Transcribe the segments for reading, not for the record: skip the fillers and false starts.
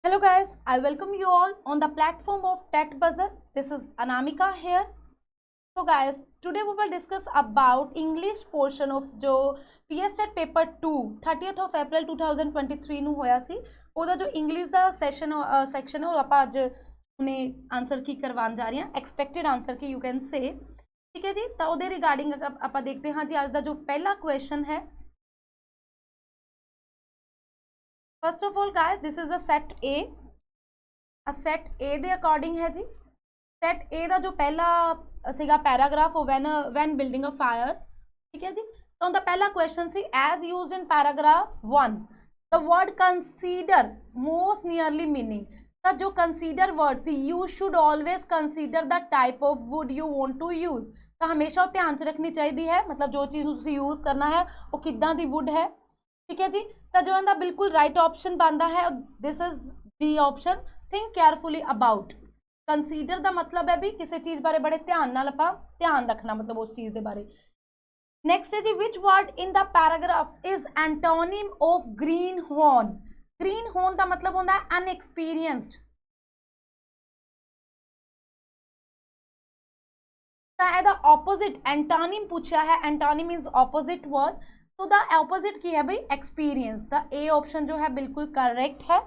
Hello guys, I welcome you all on the platform of TET Buzzer. This is Anamika here. So guys, today we will discuss about English portion of जो PSTET paper 2 30th of April 2023 ਨੂੰ ਹੋਇਆ ਸੀ ਉਹਦਾ ਜੋ English ਦਾ session ਹੈ ਉਹ ਆਪਾਂ ਅੱਜ ਉਹਨੇ ਆਨਸਰ ਕੀ ਕਰਵਾਉਣ ਜਾ ਰਹੇ ਹਾਂ expected answer Ki you can say ਠੀਕ ਹੈ ਜੀ ਤਾਂ ਉਹਦੇ ਰਿਗਾਰਡਿੰਗ ਆਪਾਂ ਦੇਖਦੇ ਹਾਂ ਜੀ ਅੱਜ ਦਾ ਜੋ ਪਹਿਲਾ ਕੁਐਸਚਨ ਹੈ first of all guys this is a set A दे अकॉर्डिंग है जी सैट ए का जो पहला सीगा paragraph one building a fire ठीक है जी तो उनका पहला क्वेश्चन सी as used in paragraph 1 the word consider most nearly meaning तो जो कंसीडर वर्ड सी you should always consider the type of wood you want to use तो हमेशा ध्यान च रखनी चाहिए है मतलब जो चीज़ तुसीं यूज करना है वो किदां दी वुड है ठीक है जी तो जो इनका बिल्कुल राइट ऑप्शन बनता है this is D option think carefully about consider का मतलब है भी किसी चीज़ बारे बड़े ध्यान नाल आपां ध्यान रखना मतलब उस चीज़ के बारे नैक्सट है जी which word in the paragraph is antonym of greenhorn का मतलब होता है अनएक्सपीरियंसड तो ऑपोजिट एंटोनिम पूछा है एंटोनिम मीन्स ऑपोजिट वर्ड तो द ऑपोजिट की है भाई एक्सपीरियंस द ए ऑप्शन जो है बिल्कुल करेक्ट है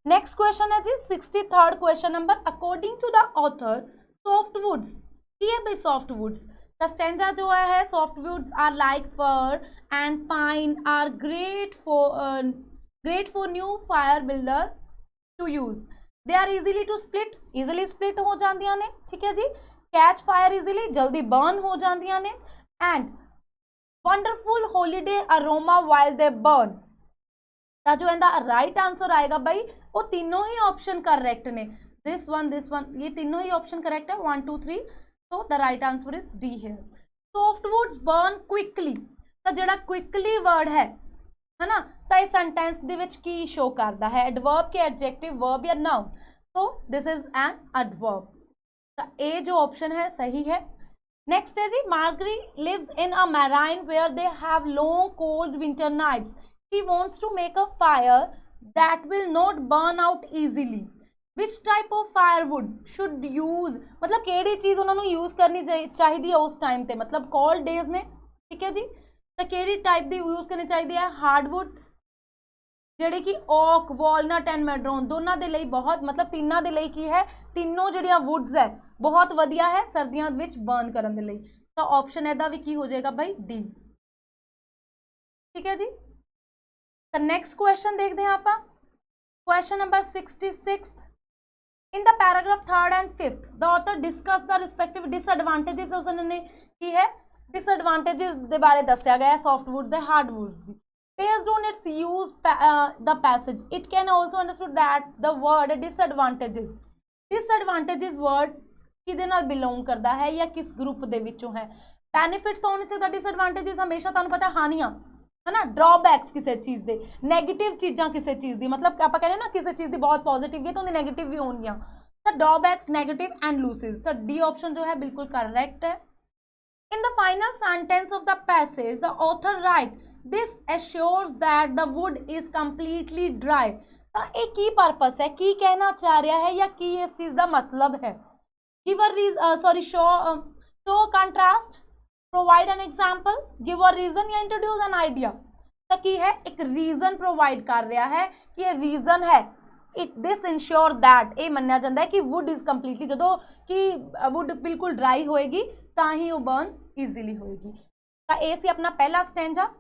नेक्स्ट क्वेश्चन है जी 63rd question number according to the author softwoods की है भाई सॉफ्टवुड्स द स्टैंजा जो है softwoods are like fir and pine are great for new fire builder to use they are easily split हो जांदियां ने ठीक है जी कैच फायर इजीली जल्दी बर्न हो जांदियां ने and wonderful holiday aroma while they burn तो जो इनका राइट आंसर आएगा भाई वो तीनों ही ऑप्शन करेक्ट ने दिस वन ये तीनों ही ऑप्शन करेक्ट है 1 2 3 तो the right answer is D है सॉफ्टवुड्स बर्न क्विकली तो जो क्विकली वर्ड है ना तो इस सेंटेंस दे विच की शो करता है एडवर्ब के एडजेक्टिव वर्ब या नाउन तो दिस इज एन एडवर्ब तो ए जो ऑप्शन है सही है नेक्स्ट है जी Margery lives in a marine where they have long cold winter nights she wants to make a fire that will not burn out easily which type of firewood should use मतलब केड़ी चीज़ उन्होंने use करनी चाहिए है उस time पे मतलब cold days ने ठीक है जी तो केड़ी टाइप की यूज करनी चाहिए है हार्डवुड्स ਜਿਹੜੇ कि ओक वॉलनट एंड मैड्रोन दोनों के लिए बहुत मतलब तीनों के लिए की है तीनों जड़ियाँ वुड्स है बहुत वधिया है सर्दियों में बर्न करने के लिए तो ऑप्शन इहदा भी की हो जाएगा भाई डी ठीक है जी तो नेक्स्ट क्वेश्चन देखते हैं आप question number 66 in the paragraph 3rd and 5th the author discuss the respective disadvantages उन्होंने की है डिसएडवांटेजेस के बारे दसिया गया है सॉफ्टवुड के हार्डवुड की based on its use the passage it can also understood that the word disadvantages word किदे नाल बिलोंग करता है या किस ग्रुप दे विचों है बेनिफिट्स तो होने चाहिए डिसएडवांटेजेस हमेशा तुहानूं पता हानियां है ना ड्रॉबैक्स किसी चीज़ दे नैगेटिव चीज़ां किसी चीज़ दी मतलब आप कहने ना किसी चीज़ की बहुत पॉजिटिव भी तो नैगेटिव भी होंगियां तो ड्रॉबैक्स नैगेटिव एंड लूसेस तो डी ऑप्शन जो है बिल्कुल करेक्ट है in the final sentence of the passage the author right this assures that the wood is completely dry तो एक की पर्पस है की कहना चाह रहा है या की इस चीज़ का मतलब है give a show contrast provide an example give a reason या इंट्रोड्यूस एन आइडिया तो की है एक रीजन प्रोवाइड कर रहा है कि ये रीजन है इट दिस इंश्योर दैट ये मन्या जाता है कि वुड इज कंप्लीटली जो कि वुड बिल्कुल ड्राई होएगी तो ही वो बर्न ईजीली होएगी तो ये सी अपना पहला स्टैंजा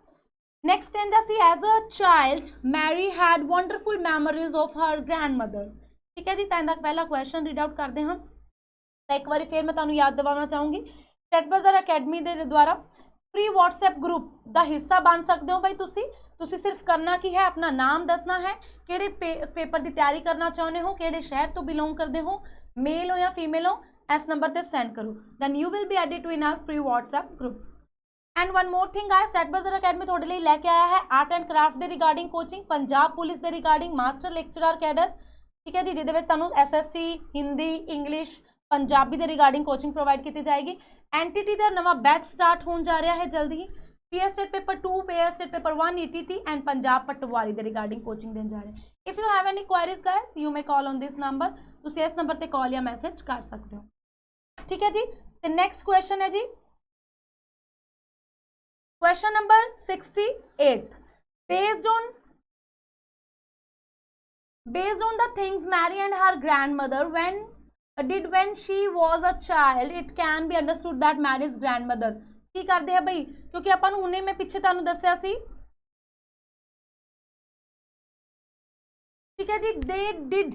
नेक्स्ट स्टैंजा सी as a child Mary had wonderful memories of her grandmother ठीक है जी तो इनका पहला क्वेश्चन रीड आउट करते हैं तो एक बार फिर मैं तुहानूं याद दिवाना चाहूँगी टेट बज़र अकैडमी के द्वारा फ्री व्हाट्सएप ग्रुप का हिस्सा बन सकते हो भाई तुसी सिर्फ करना की है अपना नाम दसना है किहड़े पेपर की तैयारी करना चाहते हो किहड़े शहर तो बिलोंग करते हो मेल हो या फीमेल हो इस नंबर पर सेंड करो then you will be added to in our free WhatsApp group and one more thing guys टेट बज़र अकैडमी थोड़े लिए लैके आया है आर्ट एंड क्राफ्ट के रिगार्डिंग कोचिंग पंजाब पुलिस के रिगार्डिंग मास्टर लेक्चरर कैडर ठीक है जी जिहदे विच तुहानूं SST हिंदी इंग्लिश पंजाबी के रिगार्डिंग कोचिंग प्रोवाइड की जाएगी एनटीटी का नवा बैच स्टार्ट होने जा रहा है जल्दी ही PS State Paper 2, PS State Paper 1 ETT and Punjab Patwari ਦੇ ਰਿਗਾਰਡਿੰਗ ਕੋਚਿੰਗ ਦੇਣ ਜਾ ਰਹੇ हैं। If you have any queries guys, you may call on this number। ਤੁਸੀਂ ਇਸ ਨੰਬਰ ਤੇ ਕਾਲ ਜਾਂ ਮੈਸੇਜ ਕਰ ਸਕਦੇ ਹੋ, ਠੀਕ ਹੈ ਜੀ। ਤੇ ਨੈਕਸਟ ਕੁਐਸਚਨ ਹੈ ਜੀ question number 68। based on the things Mary and her grandmother did when she was a child, it can be understood that Mary's grandmother ਕੀ ਕਰਦੇ ਹੈ ਬਈ, ਕਿਉਂਕਿ ਆਪਾਂ ਨੂੰ ਹੁਣੇ ਮੈਂ ਪਿੱਛੇ ਤੁਹਾਨੂੰ ਦੱਸਿਆ ਸੀ, ਠੀਕ ਹੈ ਜੀ। they did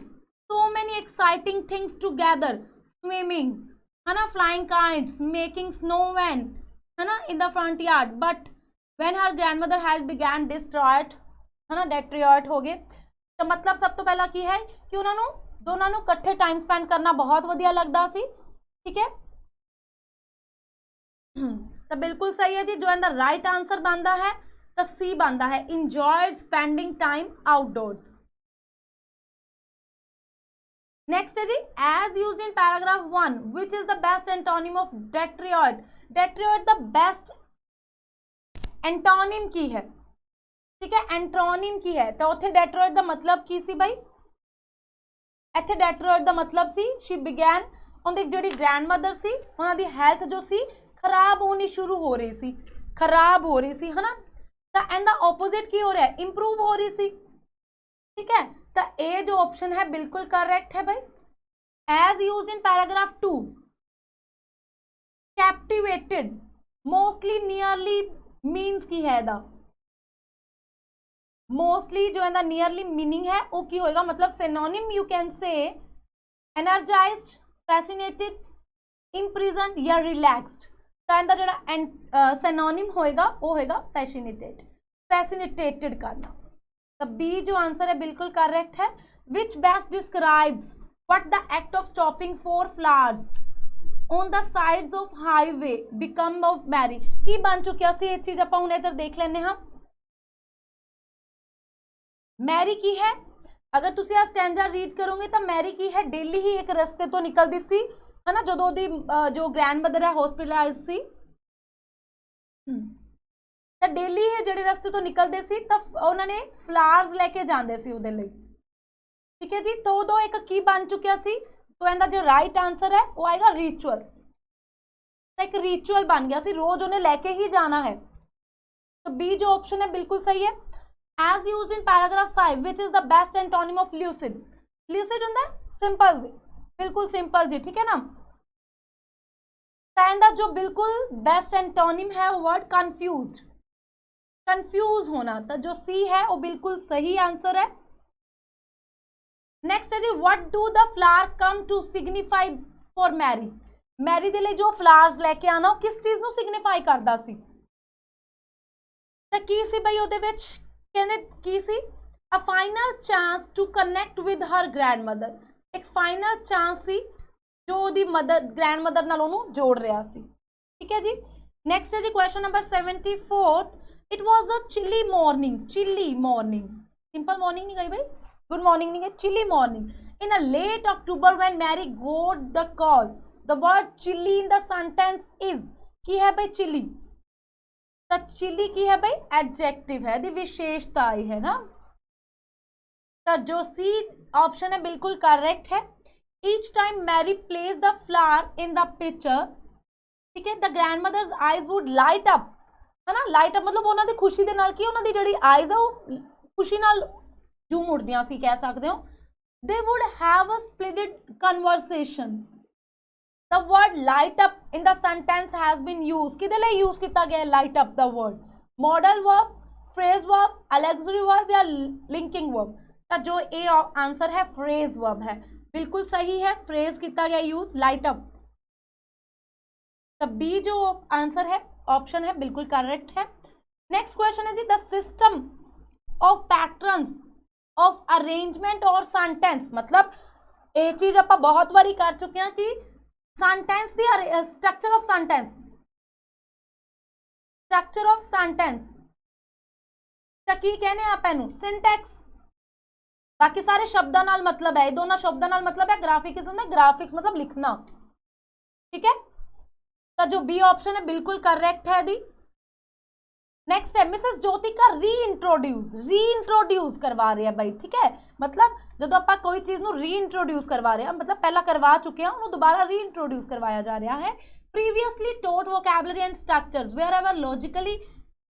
so many exciting things together, swimming है ना, flying kites, making snowman है ना in the front yard, but when her grandmother health began destroyed है ना, deteriorate हो गए। तो मतलब सब तो पहला की है कि उन्होंने दोनों ਨੂੰ ਇਕੱਠੇ टाइम स्पेंड करना बहुत ਵਧੀਆ लगता सी, ठीक है। तो बिल्कुल सही है जी, जो इनका राइट आंसर बनता है तो सी बनता है, enjoyed spending time outdoors। Next है जी as used in paragraph 1 which is the best antonym of deteriorate। deteriorate the best antonym की है, ठीक है, एंटोनिम की है। तो उत्थे डेट्रोइट दा मतलब की सी भाई, इत्थे डेट्रोइट दा मतलब सी शी बिगैन, उनकी जिहड़ी ग्रैंडमदर सी उन्हां दी हेल्थ जो सी खराब होनी शुरू हो रही सी, खराब हो रही सी है ना। तो इनका ऑपोजिट की हो रहा है, इंप्रूव हो रही सी, ठीक है। तो ए जो ऑप्शन है बिल्कुल करेक्ट है भाई। As used in paragraph 2 captivated mostly nearly means की है दा, मोस्टली जो है नियरली मीनिंग है वो की होएगा, मतलब synonym you can say energized, fascinated, imprisoned या रिलैक्स्ड। तो इनका जो सिनोनिम होएगा वो होएगा फैसिनेटेड, फैसिनेटेड करना। तो बी जो आंसर है बिल्कुल करेक्ट है। Which best describes what the act of stopping 4 flowers on the sides of highway become of Mary की बन चुकिया सी, ये चीज ਆਪਾਂ ਹੁਣ इधर देख लेने हाँ। मैरी की है, अगर तुसी आ स्टैंजा रीड करोगे तो मैरी की है डेली ही एक रस्ते तो निकलती सी है ना, ਜਦੋਂ ਦੀ जो ग्रैंडमदर है हॉस्पिटलाइज सी, ਤਾਂ डेली ही ਜਿਹੜੇ रस्ते तो निकलते सी ਤਾਂ ਉਹਨਾਂ ਨੇ फ्लावर्स लेके ਜਾਂਦੇ ਸੀ ਉਹਦੇ ਲਈ, ठीक है जी। तो उदों एक की बन चुकिया सी, तो इनका जो राइट आंसर है वो आएगा रिचुअल। तो एक रिचुअल बन गया सी, रोज उन्हें लेके ही जाना है। तो बी जो ऑप्शन है बिल्कुल सही है। As used in paragraph 5 which is the best antonym of lucid. Lucid होता है सिंपल वे, बिल्कुल सिंपल जी, ठीक है ना। तो इनका जो बिल्कुल बेस्ट एंटोनिम है वो वर्ड कंफ्यूज्ड, कंफ्यूज होना। तो जो सी है वो बिल्कुल सही आंसर है। नेक्स्ट है जी what do the flower come to signify for Mary. Mary दे लिए जो फ्लावर्स लेके आना किस चीज नू सिग्निफाई करदा सी, तो की सी भाई ओदे विच कहंदे की सी, a final chance to connect with her grandmother. एक फाइनल चांस सी जो ओदी मदर ग्रैंडमदर नाल ओनू जोड़ रहा सी, ठीक है जी। नेक्स्ट है जी question number 74। It was a chilly morning, chilly morning, simple morning नहीं गई भाई, गुड मॉर्निंग नहीं गई, chilly morning in a late October when Mary got the call. The word chilly in the sentence is की है भाई chilli, तो chilli की है भाई एडजेक्टिव है, दी विशेषता आई है ना। तो जो सी ऑप्शन है बिल्कुल करेक्ट है। Each time Mary place the flower in the picture, ठीक है, the grandmother's eyes would light up है ना। लाइट अप मतलब उन्होंने खुशी दे नाल की उन्होंने जिहड़ी आईज है वो खुशी नाल झूम उठदियां सी, कह सकते हो। They would have a splitted conversation. The word light up in the sentence has been use, किहदे लई यूज किया गया light up the word, model verb, phrase verb, auxiliary verb या लिंकिंग वर्ब। तो जो ए आंसर है phrase verb है, बिल्कुल सही है, फ्रेज किया गया यूज लाइट अप। तो बी जो आंसर है ऑप्शन है बिल्कुल करेक्ट है। नेक्स्ट क्वेश्चन है जी the system of patterns of arrangement और सेंटेंस। मतलब ये चीज आप बहुत बारी कर चुके हैं कि sentence the structure of sentence, structure of sentence तो की कहने आप इनू सिंटैक्स। बाकी सारे शब्दां नाल मतलब है, दोनों शब्दां नाल मतलब है ग्राफिक्स, ग्राफिक्स मतलब लिखना, ठीक है। तो जो बी ऑप्शन है बिल्कुल करेक्ट है दी। नेक्स्ट है मिसेस ज्योतिका रीइंट्रोड्यूस करवा रहे हैं भाई, ठीक है। मतलब जो आप कोई चीज ਨੂੰ रीइंट्रोड्यूस करवा रहे हैं, मतलब पहला करवा चुके हैं, उन्होंने दोबारा रीइंट्रोड्यूस करवाया जा रहा है। Previously taught vocabulary and structures wherever logically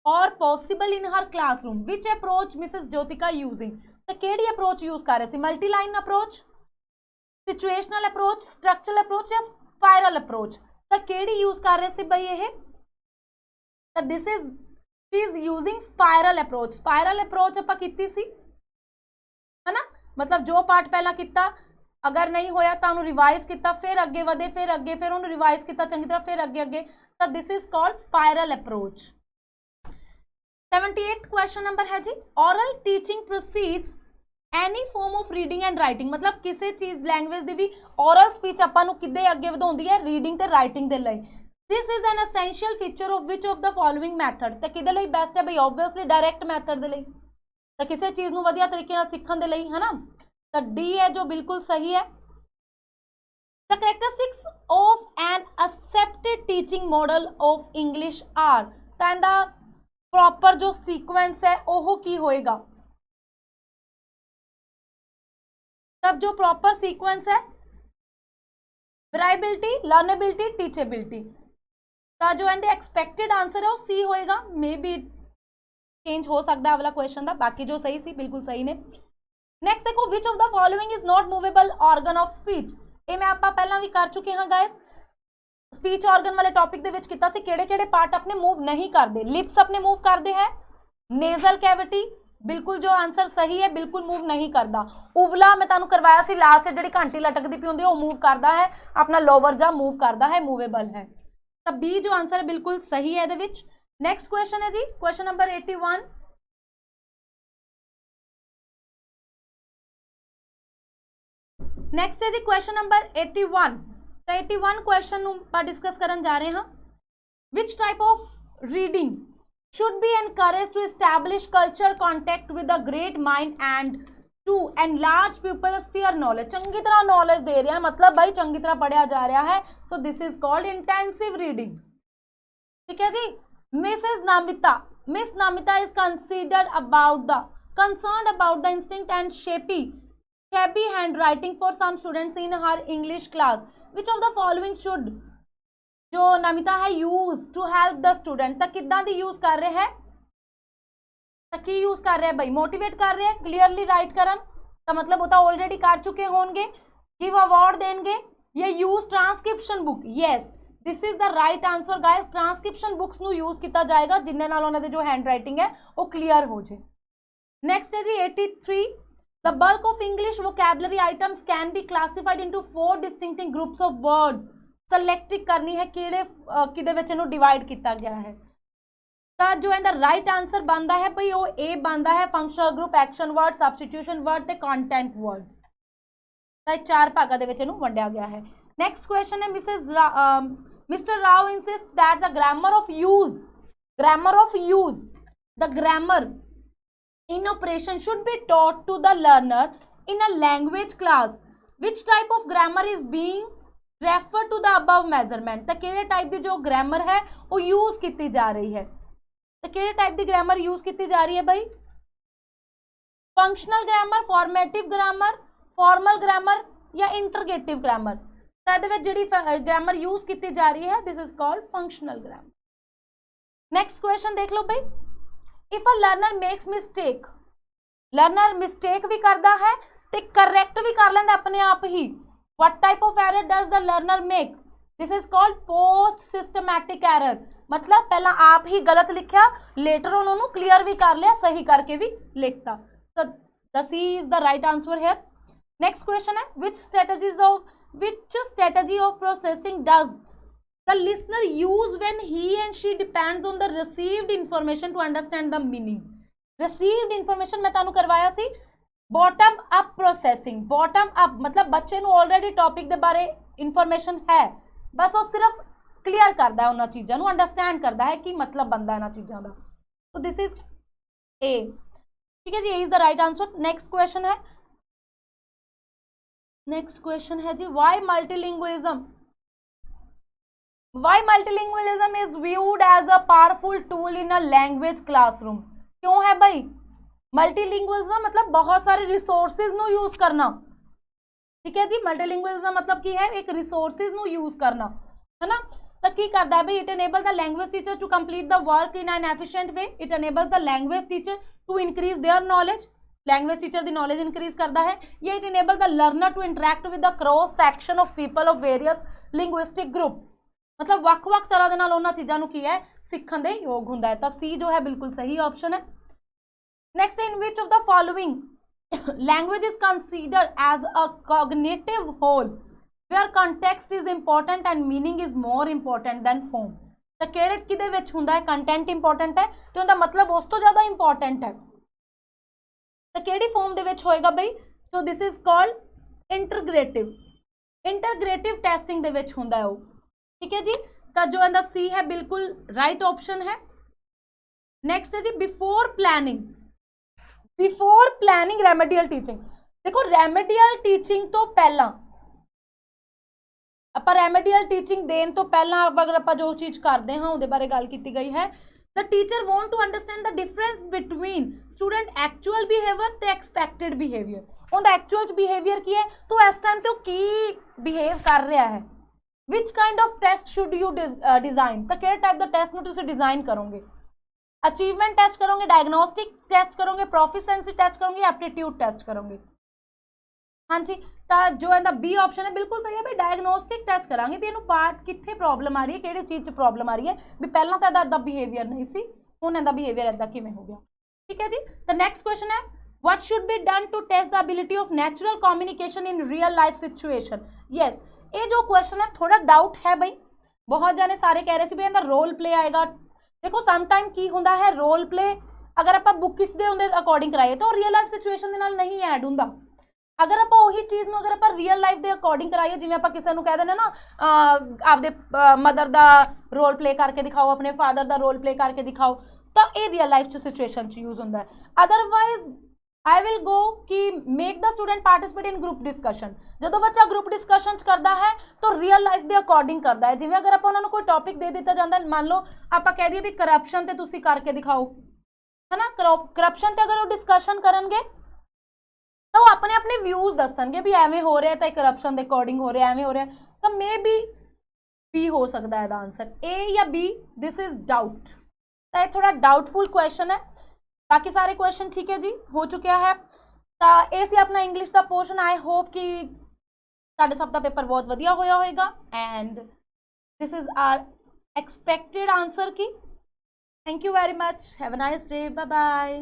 और possible in her classroom, which approach Mrs Jyotika using, तो केड़ी अप्रोच यूज कर रहे थे, multi line approach, situational approach, structural approach या स्पाइरल अप्रोच, तो केड़ी यूज कर रहे थे भाई ये, तो this is she is using spiral approach. Spiral approach आप कीती सी है ना, मतलब जो पार्ट पहला किया अगर नहीं होया तो उन्होंने रिवाइज किया, फिर अगे वधे, फिर अगे, फिर उन्होंने रिवाइज किया चंगी तरह, फिर अगे अगे, तो this is called spiral approach. 78th question number है जी, oral teaching proceeds any form of reading and writing, मतलब किसी चीज लैंग्वेज की भी ऑरल स्पीच आपां नूं किद्दे अगे वधाउंदी है, रीडिंग ते राइटिंग दे लई। This is an essential feature of which of the following method, तो किहदे लई बेस्ट है भाई, ऑब्वियसली डायरैक्ट मैथड दे लई, तो किसी चीज नूं वधिया तरीके नाल सीखण दे लई, है ना, तो डी है जो बिल्कुल सही है। The characteristics of an accepted teaching model of English are, तो इहदा प्रॉपर जो सीक्वेंस है वह की होएगा, तब जो प्रॉपर सीक्वेंस है वेराइबिलिटी, लर्नेबिलिटी, टीचेबिलिटी, तो जो इनके एक्सपेक्टेड आंसर है वो सी होएगा। मे बी चेंज हो सकता है वाला क्वेश्चन का, बाकी जो सही सी बिल्कुल सही ने। नेक्स्ट देखो, which of the following is not movable organ of speech, ये मैं आप पहला भी कर चुके हाँ गाइस, स्पीच ऑर्गन वाले टॉपिक दे विच किता सी, केड़े-केड़े पार्ट अपने मूव नहीं करते, लिप्स अपने मूव करते हैं, नेजल कैविटी बिल्कुल जो आंसर सही है बिल्कुल मूव नहीं करता, उवला मैं तुहानू करवाया सी लास्ट से, जिहड़ी घंटी लटकदी पई हुंदी है वो मूव करता है, अपना लोवर जा मूव करता है, मूवेबल है, तो बी जो आंसर है बिल्कुल सही है इहदे विच। नेक्स्ट क्वेश्चन है जी, क्वेश्चन नंबर 81, नेक्स्ट है जी क्वेश्चन नंबर 81, तो 81 क्वेश्चन पर डिस्कस करन जा रहे हैं। विच type of reading should be encouraged to establish culture contact with a great mind and to enlarge people's sphere knowledge, चंगी तरह नॉलेज दे रहे हैं, मतलब भाई चंगी तरह पढ़िया जा रहा है, सो this is called intensive reading, ठीक है जी। Miss Namita is concerned about the instinct and shabby handwriting for some students in her English class, which of the following should जो नमिता है use to help the student, तो किदां दी use कर रहे हैं, तो की यूज कर रहे हैं भाई, मोटिवेट कर रहे हैं, क्लियरली राइट करन, तो मतलब वो तो ऑलरेडी कर चुके होंगे, गिव अवार्ड देंगे, या use transcription book, yes this is the right answer guys, transcription books नू यूज किया जाएगा जिन्ने नाल उन्हां दे जो हैंड राइटिंग है वो क्लियर हो जाए। नेक्स्ट है जी 83, the bulk of English vocabulary items can be classified into 4 distinct groups of words, select करनी है कि डिवाइड किया गया है, तो जो इनका राइट आंसर बनता है भाई वो ए बनता है, functional group, action word, substitution word ते कंटेंट वर्ड्स, तो 4 भागों के वंडिया गया है। नेक्स्ट क्वेश्चन है mister Rao insist that the grammar of use the grammar in operation should be taught to the learner in a language class, which type of grammar is being refer to the above measurement, तो किहड़े type की जो grammar है वो use की जा रही है, तो किहड़े टाइप की ग्रामर यूज की जा रही है भाई, functional grammar, formative grammar, formal grammar या इंटरगेटिव ग्रामर, तो इहदे विच जिहड़ी ग्रामर यूज की जा रही है this is called functional grammar. Next question देख लो भाई, if a learner makes mistake, learner mistake भी करता है तो करेक्ट भी कर लेंदा अपने आप ही, what type of error does the learner make, this is called post systematic error, मतलब पहला आप ही गलत लिखा, लेटर उन्होंने क्लियर भी कर लिया, सही करके भी लिखता, so the C is the right answer here। next question है which strategy of processing does the listener use when he and she depends on the received information to understand the meaning, received information मैं तानू करवाया सी bottom up processing, bottom up मतलब बच्चे नू already topic के बारे इंफॉर्मेशन है, बस वो सिर्फ क्लियर करता है उन्होंने चीज़ों को, अंडरस्टैंड करता है कि मतलब बनता है इन्होंने चीज़ों का, तो दिस इज ए, ठीक है जी, A is the right answer. Next question है जी, why multilingualism why multilingualism is viewed as a powerful tool in a language classroom? क्यों है भाई? मल्टीलिंगुअलिज्म मतलब बहुत सारे रिसोर्सिस नु यूज करना, ठीक है जी। मल्टीलिंगुअलिज्म मतलब की है एक रिसोर्सिस नु यूज करना, है ना। तो की करता है भाई, it enable the language teacher to complete the work in an efficient way, it enable the language teacher to increase their knowledge, language teacher दी नॉलेज इंक्रीज करता है, ये it enable the learner to interact with the cross section of people of various linguistic groups, मतलब ਵੱਖ-ਵੱਖ ਤਰ੍ਹਾਂ ਦੇ ਨਾਲ ਉਹਨਾਂ ਚੀਜ਼ਾਂ ਨੂੰ ਕੀ ਹੈ ਸਿੱਖਣ ਦੇ ਯੋਗ ਹੁੰਦਾ ਹੈ। ਤਾਂ ਸੀ ਜੋ ਹੈ ਬਿਲਕੁਲ ਸਹੀ ਆਪਸ਼ਨ ਹੈ। Next, in which of the following language is considered as a cognitive whole where context is important and meaning is more important than form? ਤਾਂ ਕਿਹੜੇ ਕਿਹਦੇ ਵਿੱਚ ਹੁੰਦਾ ਹੈ? ਕੰਟੈਂਟ ਇੰਪੋਰਟੈਂਟ ਹੈ ਤੇ ਉਹਦਾ ਮਤਲਬ ਉਸ ਤੋਂ ਜ਼ਿਆਦਾ ਇੰਪੋਰਟੈਂਟ ਹੈ, ਤਾਂ ਕਿਹੜੀ ਫਾਰਮ ਦੇ ਵਿੱਚ ਹੋਏਗਾ ਬਈ? ਸੋ ਦਿਸ ਇਜ਼ ਕਾਲਡ ਇੰਟਰਗ੍ਰੇਟਿਵ, ਇੰਟਰਗ੍ਰੇਟਿਵ ਟੈਸਟਿੰਗ ਦੇ ਵਿੱਚ ਹੁੰਦਾ ਹੈ ਉਹ, ठीक है जी। तो जो है सी है बिल्कुल राइट ऑप्शन है। नेक्स्ट है जी before planning, before planning remedial teaching. देखो रेमेडियल टीचिंग तो पहला आप रेमेडियल टीचिंग देन तो पहला अगर आप जो चीज करते हैं उसके बारे गल की गई है। The teacher want to understand the difference between student actual behaviour ते एक्सपैक्टेड बिहेवियर। उनका एक्चुअल बिहेवियर की है तो इस टाइम तो की बिहेव कर रहा है, which kind of test should you design, तो किहड़े टाइप का टेस्ट में तुसीं डिजाइन करोगे? अचीवमेंट टेस्ट करोगे, डायग्नोस्टिक टेस्ट करोगे, प्रोफिशिएंसी टेस्ट करोगे, एप्टीट्यूड टेस्ट करोगे? हाँ जी, तो जो है बी ऑप्शन है बिल्कुल सही है भाई, डायग्नोस्टिक टेस्ट करांगे भी इहनूं पार्ट कित्थे प्रॉब्लम आ रही है, किहड़ी चीज़ च प्रॉब्लम आ रही है, भी पहलां तां इहदा बिहेवियर नहीं सी, हुण इहदा बिहेवियर इदां किवें हो गया। ठीक है जी। तो नैक्सट क्वेश्चन है what should be done to test the ability of natural communication in real life situation? yes, ये जो क्वेश्चन है थोड़ा डाउट है भाई, बहुत जाने सारे कह रहे थे भाई अंदर रोल प्ले आएगा। देखो सम टाइम की होंदा है रोल प्ले अगर आप बुक्स दे उनके अकॉर्डिंग कराइए तो रियल लाइफ सिचुएशन दे नाल नहीं ऐड हुंदा। अगर आप वही चीज़ में अगर आप रियल लाइफ के अकॉर्डिंग कराइए, जिवें आप किसी को कह दें ना आपदे मदर का रोल प्ले करके दिखाओ, अपने फादर का रोल प्ले करके दिखाओ, तो ये रियल लाइफ सिचुएशन यूज होंदा है। अदरवाइज आई विल गो कि make the student participate in group discussion. जो बच्चा ग्रुप डिस्कशन करता है तो रियल लाइफ के अकॉर्डिंग करता है। जिवें अगर आप उन्होंने कोई टॉपिक दे दिता जाता है, मान लो आप कह दिए भी करप्शन ते तुसी करके दिखाओ, है ना, करप्शन ते अगर वो डिस्कशन करेंगे तो वो अपने अपने व्यूज दसणगे भी एवें हो रहा है तो करप्शन के अकॉर्डिंग हो रहा है, एवें हो रहा है, तो मे बी हो सकता है आंसर ए या बी। दिस इज डाउट, तो ये थोड़ा डाउटफुल क्वेश्चन है। बाकी सारे क्वेश्चन ठीक है जी, हो चुका है। तो ये सी अपना इंग्लिश का पोर्शन। आई होप कि साढ़े सब का पेपर बहुत वधिया होया होएगा and this is our expected answer की। Thank you very much, have a nice day, bye bye.